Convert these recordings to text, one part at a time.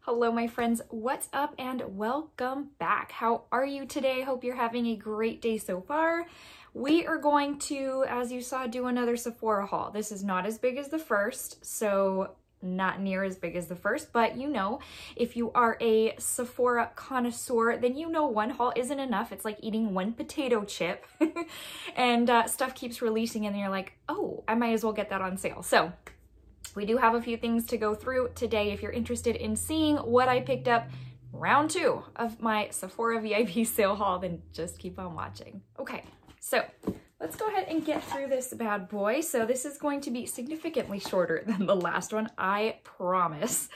Hello, my friends. What's up and welcome back. How are you today? Hope you're having a great day so far. We are going to, as you saw, do another Sephora haul. This is not as big as the first, so not near as big as the first, but you know, if you are a Sephora connoisseur, then you know one haul isn't enough. It's like eating one potato chip and stuff keeps releasing and you're like, oh, I might as well get that on sale. So we do have a few things to go through today. If you're interested in seeing what I picked up round 2 of my Sephora VIP sale haul, then just keep on watching. Okay, so let's go ahead and get through this bad boy. So this is going to be significantly shorter than the last one, I promise.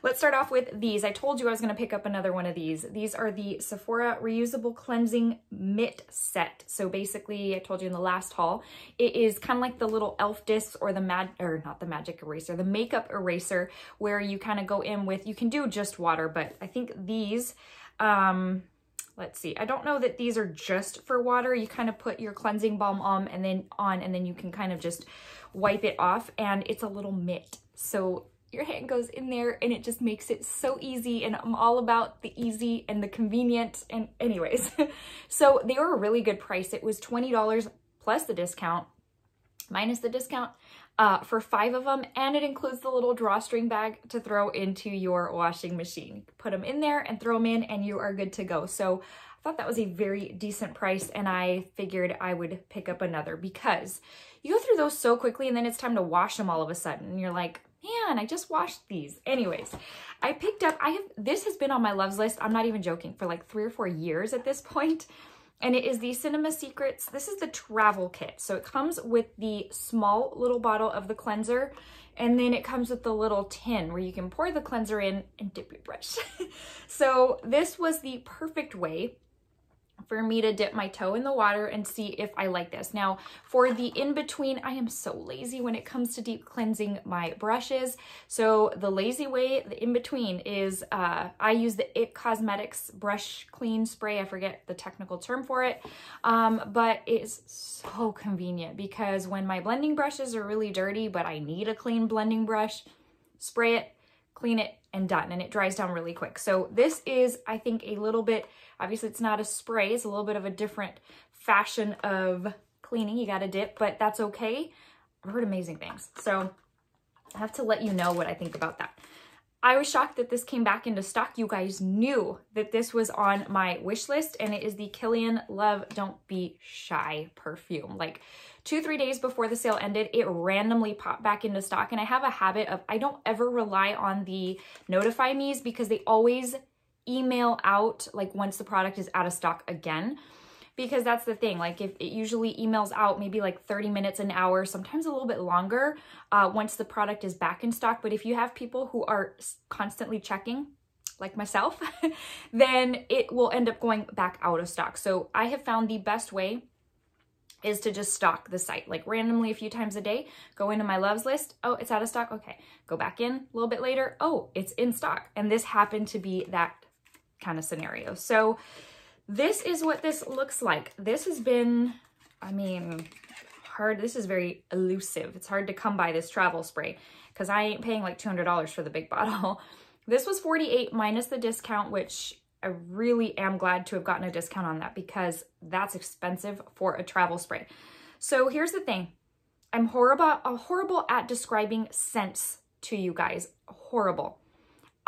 Let's start off with these. I told you I was going to pick up another one of these. These are the Sephora Reusable Cleansing Mitt Set. So basically, I told you in the last haul, it is kind of like the little elf discs or the not the magic eraser, the makeup eraser, where you kind of go in with, you can do just water, but I think these, let's see, I don't know that these are just for water. You kind of put your cleansing balm on and then you can kind of just wipe it off, and it's a little mitt. So your hand goes in there and it just makes it so easy, and I'm all about the easy and the convenient. And anyways, so they were a really good price. It was $20 plus the discount, minus the discount, for 5 of them, and it includes the little drawstring bag to throw into your washing machine. Put them in there and throw them in and you are good to go. So I thought that was a very decent price, and I figured I would pick up another because you go through those so quickly and then it's time to wash them all of a sudden and you're like, man, I just washed these. Anyways, I picked up, this has been on my loves list, I'm not even joking, for like 3 or 4 years at this point. And it is the Cinema Secrets. This is the travel kit. So it comes with the small little bottle of the cleanser, and then it comes with the little tin where you can pour the cleanser in and dip your brush. So this was the perfect way for me to dip my toe in the water and see if I like this. Now, for the in-between, I am so lazy when it comes to deep cleansing my brushes. So the lazy way, the in-between is, I use the It Cosmetics Brush Clean Spray. I forget the technical term for it, but it's so convenient because when my blending brushes are really dirty, but I need a clean blending brush, spray it, clean it, and done, and it dries down really quick. So this is, I think, a little bit, obviously it's not a spray, it's a little bit of a different fashion of cleaning. You gotta dip, but that's okay. I've heard amazing things. So I have to let you know what I think about that. I was shocked that this came back into stock. You guys knew that this was on my wish list, and it is the Kilian Love Don't Be Shy perfume. Like 2-3 days before the sale ended, it randomly popped back into stock, and I have a habit of, I don't ever rely on the notify me's because they always email out like once the product is out of stock again. Because that's the thing, like if it usually emails out maybe like 30 minutes, an hour, sometimes a little bit longer once the product is back in stock. But if you have people who are constantly checking, like myself, then it will end up going back out of stock. So I have found the best way is to just stock the site, like randomly a few times a day, go into my loves list. Oh, it's out of stock. Okay. Go back in a little bit later. Oh, it's in stock. And this happened to be that kind of scenario. So this is what this looks like. This has been, I mean, hard. This is very elusive. It's hard to come by this travel spray because I ain't paying like $200 for the big bottle. This was $48 minus the discount, which I really am glad to have gotten a discount on that because that's expensive for a travel spray. So here's the thing. I'm horrible at describing scents to you guys. Horrible.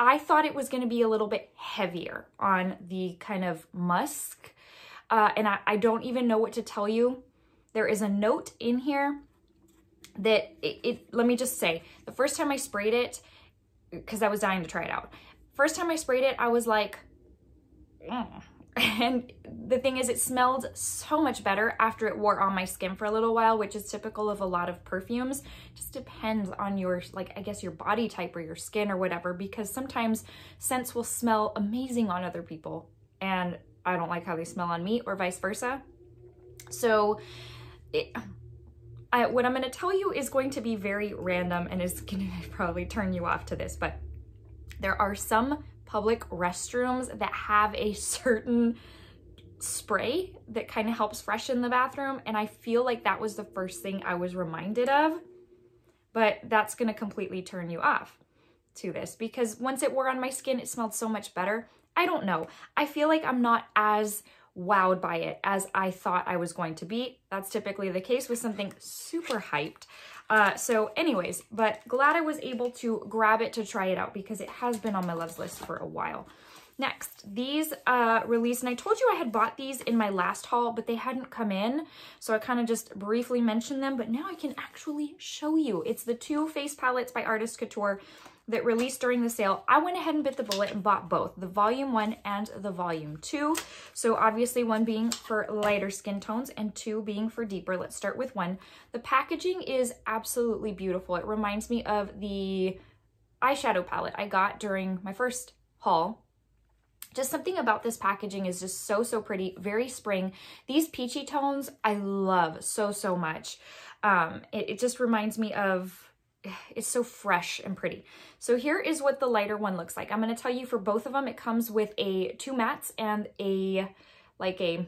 I thought it was going to be a little bit heavier on the kind of musk, and I don't even know what to tell you. There is a note in here that let me just say, the first time I sprayed it, because I was dying to try it out, first time I sprayed it, I was like, and the thing is, it smelled so much better after it wore on my skin for a little while, which is typical of a lot of perfumes. Just depends on your, like, I guess your body type or your skin or whatever, because sometimes scents will smell amazing on other people and I don't like how they smell on me, or vice versa. So what I'm going to tell you is going to be very random and is going to probably turn you off to this, but there are some public restrooms that have a certain spray that kind of helps freshen the bathroom, and I feel like that was the first thing I was reminded of, but that's going to completely turn you off. to this because once it wore on my skin, it smelled so much better. I don't know. I feel like I'm not as wowed by it as I thought I was going to be. That's typically the case with something super hyped. So anyways, but glad I was able to grab it to try it out because it has been on my loves list for a while. Next, these released, and I told you I had bought these in my last haul, but they hadn't come in. So I kind of just briefly mentioned them, but now I can actually show you. It's the 2 face palettes by Artist Couture that released during the sale. I went ahead and bit the bullet and bought both, the volume 1 and the volume 2. So obviously 1 being for lighter skin tones and 2 being for deeper. Let's start with 1. The packaging is absolutely beautiful. It reminds me of the eyeshadow palette I got during my first haul. Just something about this packaging is just so, so pretty, very spring. These peachy tones I love so, so much. It just reminds me of, it's so fresh and pretty. So here is what the lighter one looks like. I'm going to tell you for both of them, it comes with 2 mattes and like a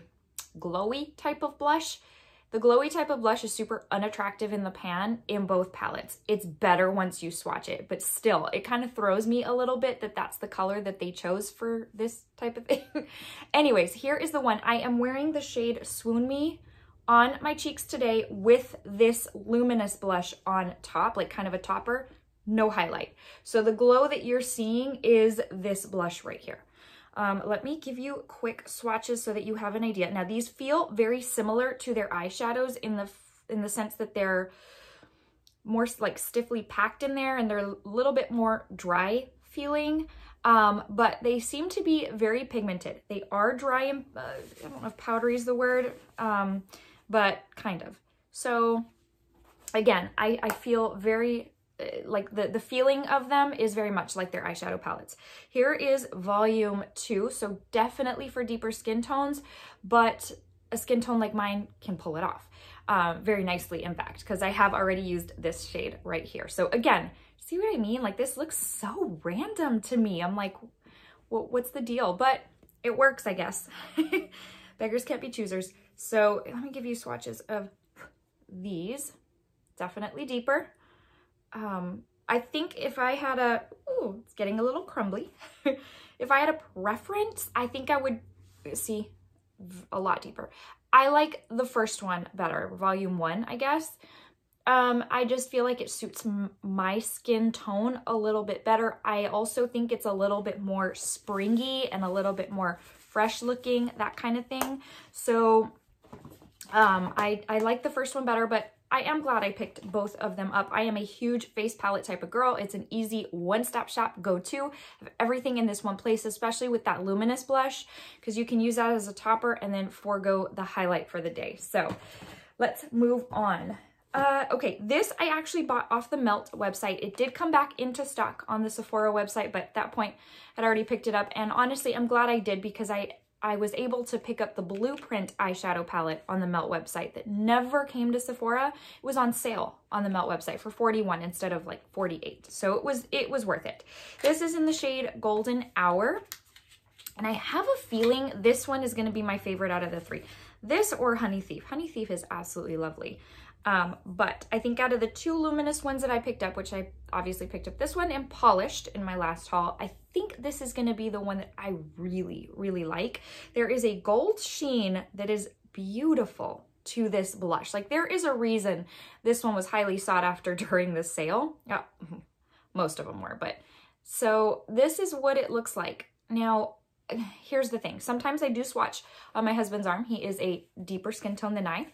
glowy type of blush. The glowy type of blush is super unattractive in the pan in both palettes. It's better once you swatch it, but still, it kind of throws me a little bit that that's the color that they chose for this type of thing. Anyways, here is the one. I am wearing the shade Swoon Me on my cheeks today with this luminous blush on top, like kind of a topper, no highlight. So the glow that you're seeing is this blush right here. Let me give you quick swatches so that you have an idea. Now these feel very similar to their eyeshadows in the sense that they're more like stiffly packed in there and they're a little bit more dry feeling, but they seem to be very pigmented. They are dry and I don't know if powdery is the word, but kind of. So again, I feel very like the feeling of them is very much like their eyeshadow palettes. Here is volume 2, so definitely for deeper skin tones, but a skin tone like mine can pull it off very nicely, in fact, because I have already used this shade right here. So again, see what I mean? Like this looks so random to me. I'm like, well, what's the deal? But it works, I guess. Beggars can't be choosers. So let me give you swatches of these. Definitely deeper. I think if I had a, ooh, it's getting a little crumbly. If I had a preference, I think I would see a lot deeper. I like the first one better, volume 1, I guess. I just feel like it suits my skin tone a little bit better. I also think it's a little bit more springy and a little bit more fresh looking, that kind of thing. So, I like the first one better, but I am glad I picked both of them up. I am a huge face palette type of girl. It's an easy one-stop shop go-to. Have everything in this one place, especially with that luminous blush, because you can use that as a topper and then forego the highlight for the day. So let's move on. Okay, this I actually bought off the Melt website. It did come back into stock on the Sephora website, but at that point I'd already picked it up. And honestly, I'm glad I did because I was able to pick up the Blueprint eyeshadow palette on the Melt website that never came to Sephora. It was on sale on the Melt website for $41 instead of like $48. So it was worth it. This is in the shade Golden Hour. And I have a feeling this one is going to be my favorite out of the 3. This or Honey Thief. Honey Thief is absolutely lovely. But I think out of the 2 luminous ones that I picked up, which I obviously picked up this one and polished in my last haul, I think this is going to be the one that I really, really like. There is a gold sheen that is beautiful to this blush. Like there is a reason this one was highly sought after during the sale. Most of them were, but so this is what it looks like. Now, here's the thing. Sometimes I do swatch on my husband's arm. He is a deeper skin tone than I.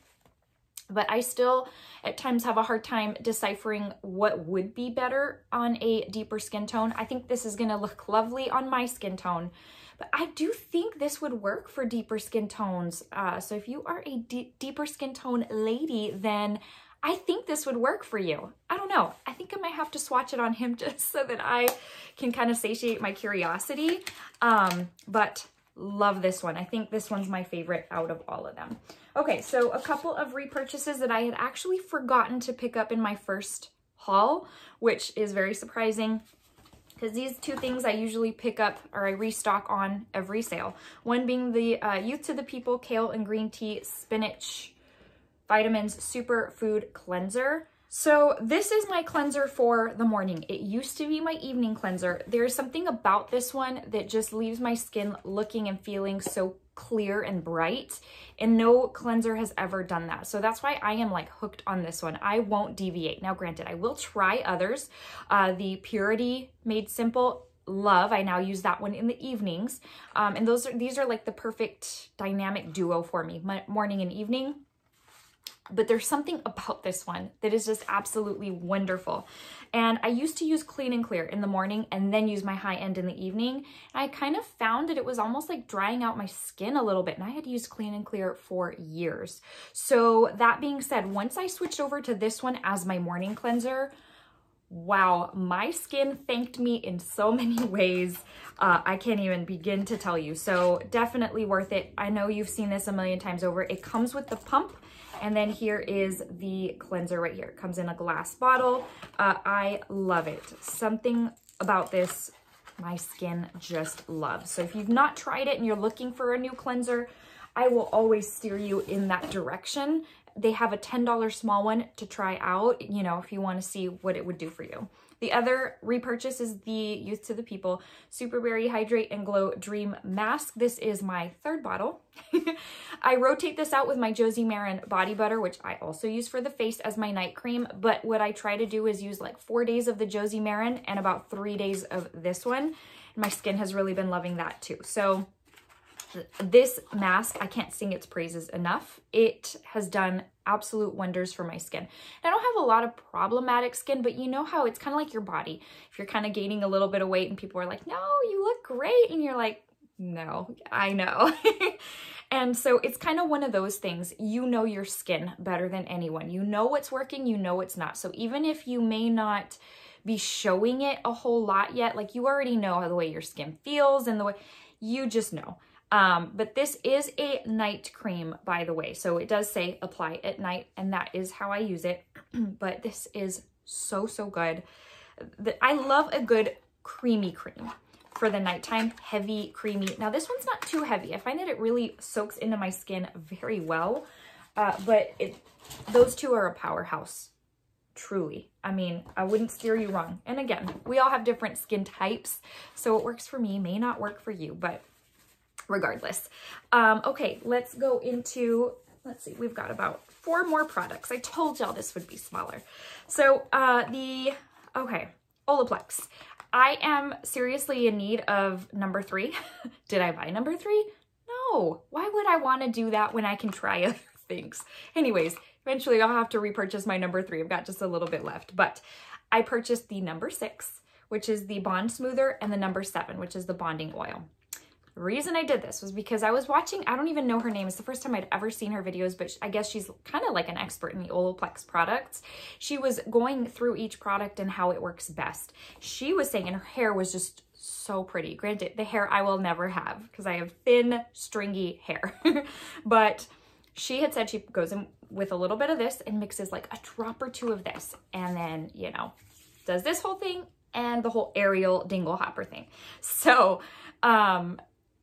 But I still at times have a hard time deciphering what would be better on a deeper skin tone. I think this is going to look lovely on my skin tone, but I do think this would work for deeper skin tones. So if you are a deeper skin tone lady, then I think this would work for you. I don't know. I think I might have to swatch it on him just so that I can kind of satiate my curiosity. But love this one. I think this one's my favorite out of all of them. Okay, so a couple of repurchases that I had actually forgotten to pick up in my first haul, which is very surprising because these 2 things I usually pick up or I restock on every sale. One being the Youth to the People Kale and Green Tea Spinach Vitamins Superfood Cleanser. So this is my cleanser for the morning. It used to be my evening cleanser. There's something about this one that just leaves my skin looking and feeling so clear and bright, and no cleanser has ever done that. So that's why I am like hooked on this one. I won't deviate. Now granted, I will try others. The Purity Made Simple, love. I now use that one in the evenings. And these are like the perfect dynamic duo for me, morning and evening. But there's something about this one that is just absolutely wonderful. And I used to use Clean and Clear in the morning and then use my high end in the evening. And I kind of found that it was almost like drying out my skin a little bit. And I had used Clean and Clear for years. So that being said, once I switched over to this one as my morning cleanser, wow, my skin thanked me in so many ways. I can't even begin to tell you. So definitely worth it. I know you've seen this a million times over. It comes with the pump. And then here is the cleanser right here. It comes in a glass bottle. I love it. Something about this, my skin just loves. So if you've not tried it and you're looking for a new cleanser, I will always steer you in that direction. They have a $10 small one to try out, you know, if you want to see what it would do for you. The other repurchase is the Youth to the People Superberry Hydrate and Glow Dream Mask. This is my third bottle. I rotate this out with my Josie Maran body butter, which I also use for the face as my night cream. But what I try to do is use like 4 days of the Josie Maran and about 3 days of this one. And my skin has really been loving that too. So this mask, I can't sing its praises enough. It has done absolute wonders for my skin. And I don't have a lot of problematic skin, but you know how it's kind of like your body. If you're kind of gaining a little bit of weight and people are like, no, you look great. And you're like, no, I know. And so it's kind of one of those things. You know your skin better than anyone. You know what's working, you know what's not. So even if you may not be showing it a whole lot yet, like you already know the way your skin feels and the way you just know. But this is a night cream, by the way. So it does say apply at night, and that is how I use it. But this is so, so good. I love a good creamy cream for the nighttime, heavy, creamy. Now this one's not too heavy. I find that it really soaks into my skin very well. But those two are a powerhouse, truly. I mean, I wouldn't steer you wrong. And again, we all have different skin types. So what works for me may not work for you, but regardless. Okay, let's go into, let's see, we've got about 4 more products. I told y'all this would be smaller. So okay, Olaplex. I am seriously in need of number 3. Did I buy number 3? No. Why would I want to do that when I can try other things? Anyways, eventually I'll have to repurchase my number 3. I've got just a little bit left, but I purchased the number 6, which is the Bond Smoother, and the number 7, which is the bonding oil. The reason I did this was because I was watching, I don't even know her name. It's the first time I'd ever seen her videos, but I guess she's kind of like an expert in the Olaplex products. She was going through each product and how it works best. She was saying, and her hair was just so pretty. Granted, the hair I will never have because I have thin, stringy hair. But she had said she goes in with a little bit of this and mixes like a drop or 2 of this. And then, you know, does this whole thing and the whole Ariel dingle hopper thing. So,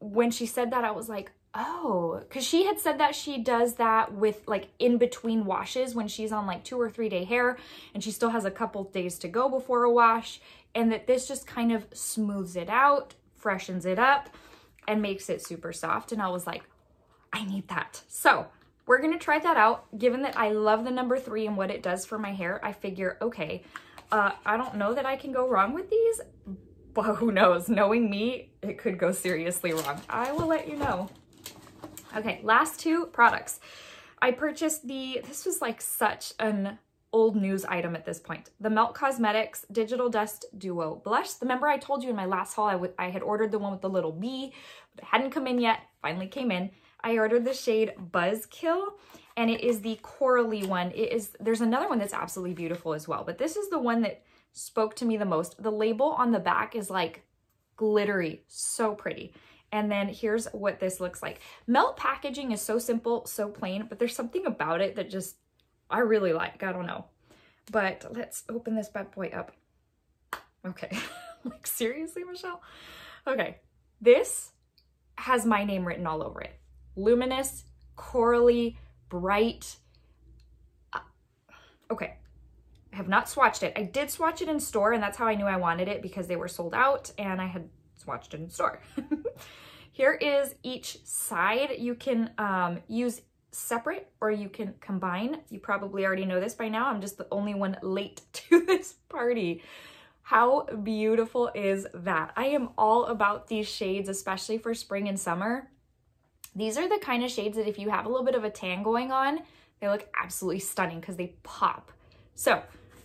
when she said that, I was like, oh, because she had said that she does that with like in between washes when she's on like 2 or 3 day hair and she still has a couple days to go before a wash, and that this just kind of smooths it out, freshens it up, and makes it super soft. And I was like, I need that. So we're going to try that out. Given that I love the number 3 and what it does for my hair, I figure, okay, I don't know that I can go wrong with these, but who knows? Knowing me, it could go seriously wrong. I will let you know. Okay, last 2 products. I purchased this was like such an old news item at this point. The Melt Cosmetics Digital Dust Duo Blush. Remember I told you in my last haul, I had ordered the one with the little bee, but it hadn't come in yet. Finally came in. I ordered the shade Buzzkill, and it is the corally one. There's another one that's absolutely beautiful as well, but this is the one that spoke to me the most. The label on the back is like glittery, so pretty. And then here's what this looks like. Melt packaging is so simple, so plain, but there's something about it that just, I really like, I don't know. But let's open this bad boy up. Okay, like seriously, Michelle? Okay, this has my name written all over it. Luminous, corally, bright. Okay. I have not swatched it. I did swatch it in store, and that's how I knew I wanted it, because they were sold out and I had swatched it in store. Here is each side. You can use separate or you can combine. You probably already know this by now. I'm just the only one late to this party. How beautiful is that? I am all about these shades, especially for spring and summer. These are the kind of shades that if you have a little bit of a tan going on, they look absolutely stunning because they pop. So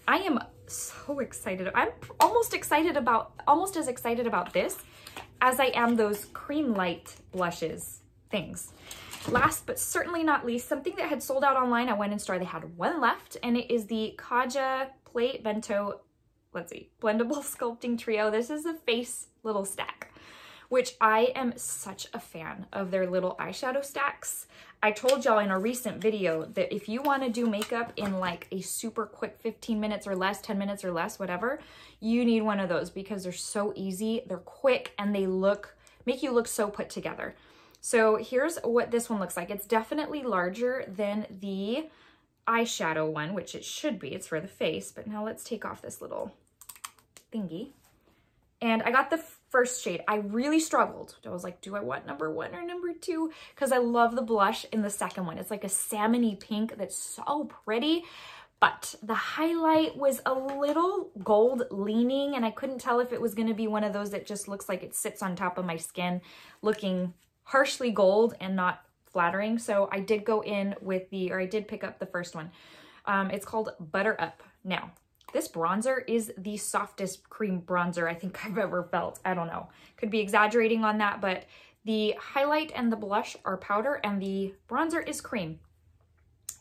I am so excited. I'm almost as excited about this as I am those cream light blushes things. Last but certainly not least, something that had sold out online. I went in store, they had one left, and it is the Kaja Play Bento, let's see, Blendable Sculpting Trio. This is a face little stack, which I am such a fan of their little eyeshadow stacks. I told y'all in a recent video that if you want to do makeup in like a super quick 15 minutes or less, 10 minutes or less, whatever, you need one of those because they're so easy, they're quick, and they make you look so put together. So here's what this one looks like. It's definitely larger than the eyeshadow one, which it should be. It's for the face, but now let's take off this little thingy. And I got the first shade. I really struggled. I was like, do I want number 1 or number 2? Because I love the blush in the second one. It's like a salmony pink that's so pretty, but the highlight was a little gold leaning, and I couldn't tell if it was going to be one of those that just looks like it sits on top of my skin looking harshly gold and not flattering. So I did go in with I did pick up the first one. It's called Butter Up. Now, this bronzer is the softest cream bronzer I think I've ever felt. I don't know. Could be exaggerating on that, but the highlight and the blush are powder and the bronzer is cream.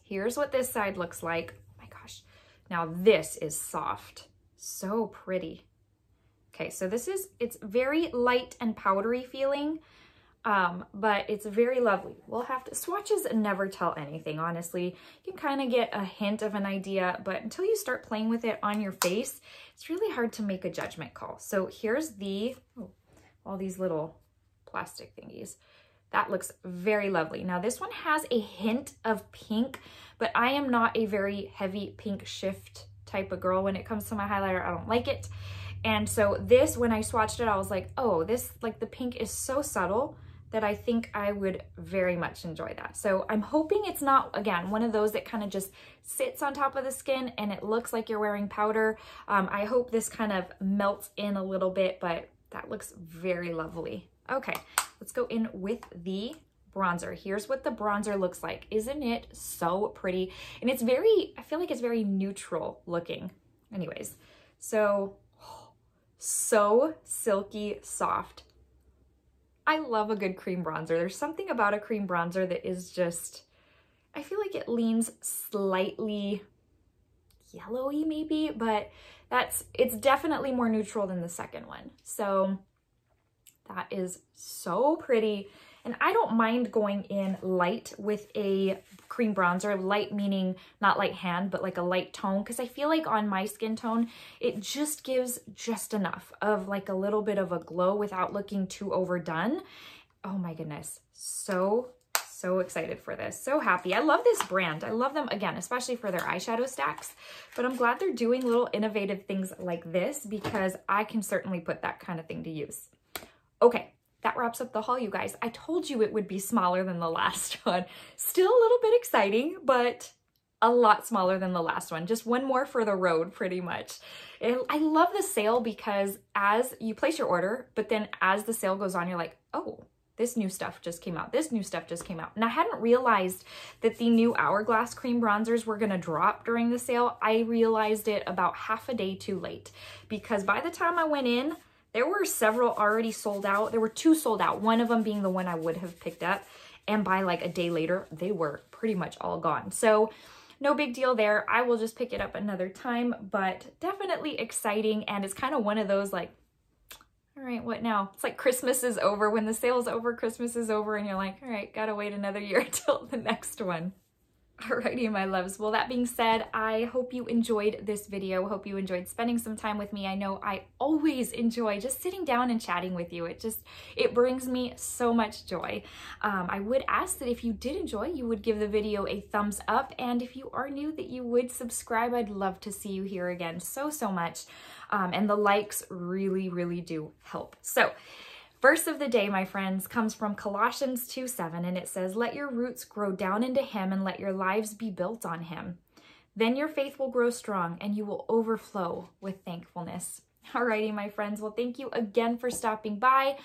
Here's what this side looks like. Oh my gosh. Now this is soft. So pretty. Okay, so it's very light and powdery feeling. But it's very lovely. We'll have to, swatches never tell anything, honestly. You can kind of get a hint of an idea, but until you start playing with it on your face, it's really hard to make a judgment call. So here's all these little plastic thingies. That looks very lovely. Now this one has a hint of pink, but I am not a very heavy pink shift type of girl when it comes to my highlighter. I don't like it. And so this, when I swatched it, I was like, oh, this, like the pink is so subtle that I think I would very much enjoy that. So I'm hoping it's not, again, one of those that kind of just sits on top of the skin and it looks like you're wearing powder. I hope this kind of melts in a little bit, but that looks very lovely. Okay, let's go in with the bronzer. Here's what the bronzer looks like. Isn't it so pretty? And it's very, I feel like it's very neutral looking. Anyways, so silky soft. I love a good cream bronzer. There's something about a cream bronzer that is just, I feel like it leans slightly yellowy maybe, but it's definitely more neutral than the second one. So that is so pretty. And I don't mind going in light with a cream bronzer, light meaning not light hand, but like a light tone, because I feel like on my skin tone, it just gives just enough of like a little bit of a glow without looking too overdone. Oh my goodness. So excited for this. So happy. I love this brand. I love them, again, especially for their eyeshadow stacks, but I'm glad they're doing little innovative things like this because I can certainly put that kind of thing to use. Okay. That wraps up the haul, you guys. I told you it would be smaller than the last one. Still a little bit exciting, but a lot smaller than the last one. Just one more for the road, pretty much. I love the sale because as you place your order, but then as the sale goes on, you're like, oh, this new stuff just came out. This new stuff just came out. And I hadn't realized that the new Hourglass cream bronzers were going to drop during the sale. I realized it about half a day too late because by the time I went in, there were several already sold out. There were 2 sold out, one of them being the one I would have picked up. And by like a day later, they were pretty much all gone. So no big deal there. I will just pick it up another time, but definitely exciting. And it's kind of one of those like, all right, what now? It's like Christmas is over. When the sale's over, Christmas is over. And you're like, all right, gotta wait another year till the next one. Alrighty, my loves. Well, that being said, I hope you enjoyed this video. Hope you enjoyed spending some time with me. I know I always enjoy just sitting down and chatting with you. It brings me so much joy. I would ask that if you did enjoy, you would give the video a thumbs up. And if you are new, that you would subscribe. I'd love to see you here again so much. And the likes really, really do help. So, verse of the day, my friends, comes from Colossians 2:7, and it says, "Let your roots grow down into him and let your lives be built on him. Then your faith will grow strong and you will overflow with thankfulness." Alrighty, my friends. Well, thank you again for stopping by.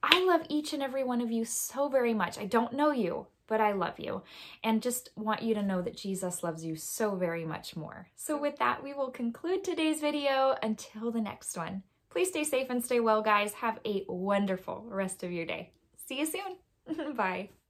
I love each and every one of you so very much. I don't know you, but I love you. And just want you to know that Jesus loves you so very much more. So with that, we will conclude today's video. Until the next one. Please stay safe and stay well, guys. Have a wonderful rest of your day. See you soon. Bye.